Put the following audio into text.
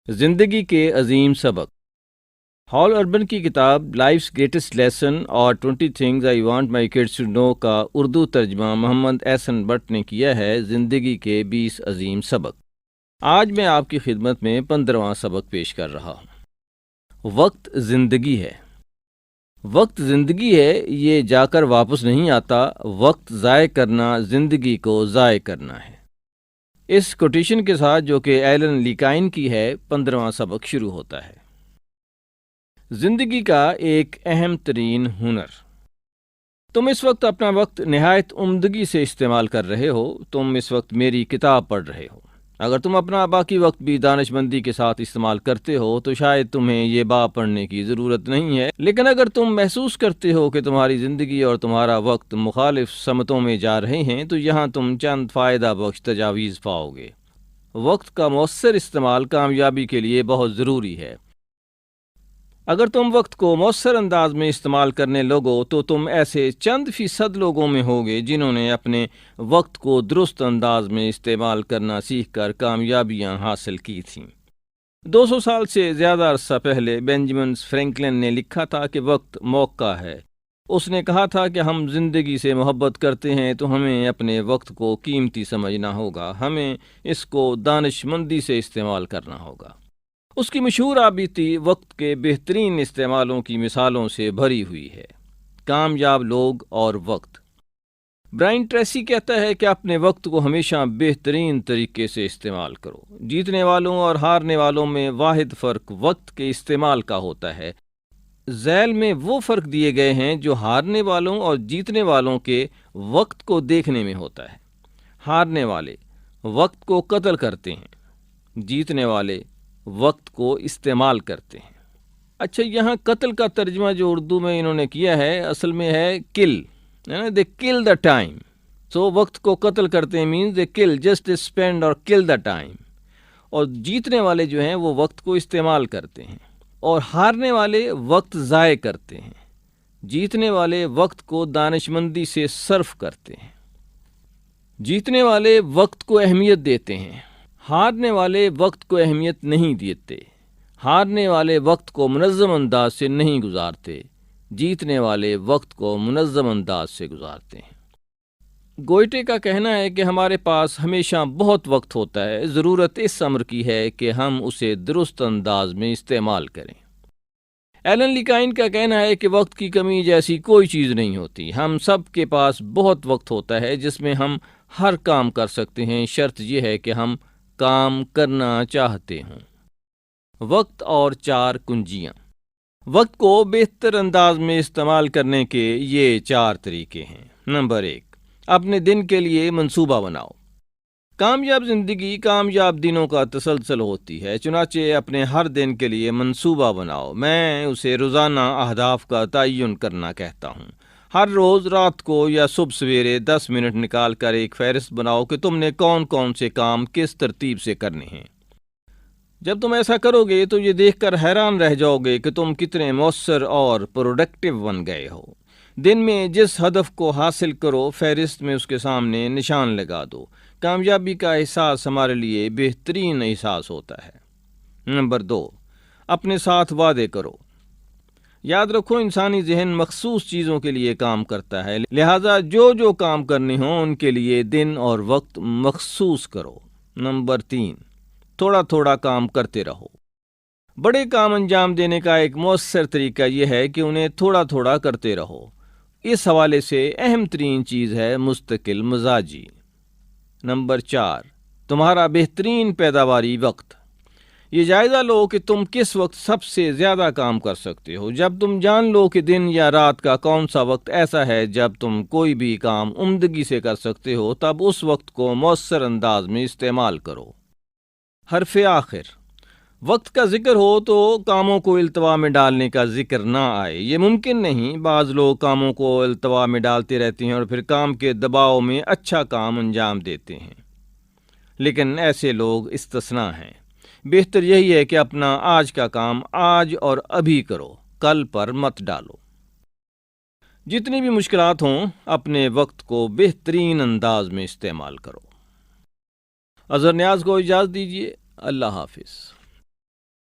زندگی کے عظیم سبق۔ ہال اربن کی کتاب لائفس گریٹسٹ لیسن اور 20 things I want my kids to know کا اردو ترجمہ محمد احسن بٹ نے کیا ہے، زندگی کے 20 عظیم سبق۔ آج میں آپ کی خدمت میں 15واں سبق پیش کر رہا ہوں۔ وقت زندگی ہے۔ وقت زندگی ہے، یہ جا کر واپس نہیں آتا۔ وقت ضائع کرنا زندگی کو ضائع کرنا ہے۔ اس کوٹیشن کے ساتھ، جو کہ ایلن لیکائن کی ہے، 15واں سبق شروع ہوتا ہے۔ زندگی کا ایک اہم ترین ہنر۔ تم اس وقت اپنا وقت نہایت عمدگی سے استعمال کر رہے ہو۔ تم اس وقت میری کتاب پڑھ رہے ہو۔ اگر تم اپنا باقی وقت بھی دانش مندی کے ساتھ استعمال کرتے ہو تو شاید تمہیں یہ باب پڑھنے کی ضرورت نہیں ہے، لیکن اگر تم محسوس کرتے ہو کہ تمہاری زندگی اور تمہارا وقت مخالف سمتوں میں جا رہے ہیں تو یہاں تم چند فائدہ بخش تجاویز پاؤ گے۔ وقت کا مؤثر استعمال کامیابی کے لیے بہت ضروری ہے۔ اگر تم وقت کو مؤثر انداز میں استعمال کرنے لگو تو تم ایسے چند فیصد لوگوں میں ہوگے جنہوں نے اپنے وقت کو درست انداز میں استعمال کرنا سیکھ کر کامیابیاں حاصل کی تھیں۔ 200 سال سے زیادہ عرصہ پہلے بینجامن فرینکلن نے لکھا تھا کہ وقت موقع ہے۔ اس نے کہا تھا کہ ہم زندگی سے محبت کرتے ہیں تو ہمیں اپنے وقت کو قیمتی سمجھنا ہوگا، ہمیں اس کو دانش مندی سے استعمال کرنا ہوگا۔ اس کی مشہور آبیتی وقت کے بہترین استعمالوں کی مثالوں سے بھری ہوئی ہے۔ کامیاب لوگ اور وقت۔ برائن ٹریسی کہتا ہے کہ اپنے وقت کو ہمیشہ بہترین طریقے سے استعمال کرو۔ جیتنے والوں اور ہارنے والوں میں واحد فرق وقت کے استعمال کا ہوتا ہے۔ ذیل میں وہ فرق دیے گئے ہیں جو ہارنے والوں اور جیتنے والوں کے وقت کو دیکھنے میں ہوتا ہے۔ ہارنے والے وقت کو قتل کرتے ہیں، جیتنے والے وقت کو استعمال کرتے ہیں۔ اچھا، یہاں قتل کا ترجمہ جو اردو میں انہوں نے کیا ہے، اصل میں ہے کل، دے کل دا ٹائم۔ سو وقت کو قتل کرتے ہیں مینز دے کل، جسٹ اسپینڈ اور کل دا ٹائم۔ اور جیتنے والے جو ہیں وہ وقت کو استعمال کرتے ہیں، اور ہارنے والے وقت ضائع کرتے ہیں، جیتنے والے وقت کو دانش مندی سے صرف کرتے ہیں۔ جیتنے والے وقت کو اہمیت دیتے ہیں، ہارنے والے وقت کو اہمیت نہیں دیتے۔ ہارنے والے وقت کو منظم انداز سے نہیں گزارتے، جیتنے والے وقت کو منظم انداز سے گزارتے ہیں۔ گوئٹے کا کہنا ہے کہ ہمارے پاس ہمیشہ بہت وقت ہوتا ہے، ضرورت اس امر کی ہے کہ ہم اسے درست انداز میں استعمال کریں۔ ایلن لیکائن کا کہنا ہے کہ وقت کی کمی جیسی کوئی چیز نہیں ہوتی۔ ہم سب کے پاس بہت وقت ہوتا ہے جس میں ہم ہر کام کر سکتے ہیں، شرط یہ ہے کہ ہم کام کرنا چاہتے ہوں۔ وقت اور 4 کنجیاں۔ وقت کو بہتر انداز میں استعمال کرنے کے یہ 4 طریقے ہیں۔ نمبر 1، اپنے دن کے لیے منصوبہ بناؤ۔ کامیاب زندگی کامیاب دنوں کا تسلسل ہوتی ہے، چنانچہ اپنے ہر دن کے لیے منصوبہ بناؤ۔ میں اسے روزانہ اہداف کا تعین کرنا کہتا ہوں۔ ہر روز رات کو یا صبح سویرے 10 منٹ نکال کر ایک فہرست بناؤ کہ تم نے کون کون سے کام کس ترتیب سے کرنے ہیں۔ جب تم ایسا کرو گے تو یہ دیکھ کر حیران رہ جاؤ گے کہ تم کتنے مؤثر اور پروڈکٹیو بن گئے ہو۔ دن میں جس ہدف کو حاصل کرو، فہرست میں اس کے سامنے نشان لگا دو۔ کامیابی کا احساس ہمارے لیے بہترین احساس ہوتا ہے۔ نمبر 2، اپنے ساتھ وعدے کرو۔ یاد رکھو، انسانی ذہن مخصوص چیزوں کے لیے کام کرتا ہے، لہٰذا جو کام کرنے ہوں ان کے لیے دن اور وقت مخصوص کرو۔ نمبر 3، تھوڑا تھوڑا کام کرتے رہو۔ بڑے کام انجام دینے کا ایک مؤثر طریقہ یہ ہے کہ انہیں تھوڑا تھوڑا کرتے رہو۔ اس حوالے سے اہم ترین چیز ہے مستقل مزاجی۔ نمبر 4، تمہارا بہترین پیداواری وقت۔ یہ جائزہ لو کہ تم کس وقت سب سے زیادہ کام کر سکتے ہو۔ جب تم جان لو کہ دن یا رات کا کون سا وقت ایسا ہے جب تم کوئی بھی کام عمدگی سے کر سکتے ہو، تب اس وقت کو مؤثر انداز میں استعمال کرو۔ حرف آخر۔ وقت کا ذکر ہو تو کاموں کو التوا میں ڈالنے کا ذکر نہ آئے، یہ ممکن نہیں۔ بعض لوگ کاموں کو التوا میں ڈالتے رہتے ہیں اور پھر کام کے دباؤ میں اچھا کام انجام دیتے ہیں، لیکن ایسے لوگ استثناء ہیں۔ بہتر یہی ہے کہ اپنا آج کا کام آج اور ابھی کرو، کل پر مت ڈالو۔ جتنی بھی مشکلات ہوں، اپنے وقت کو بہترین انداز میں استعمال کرو۔ اظہر نیاز کو اجازت دیجیے۔ اللہ حافظ۔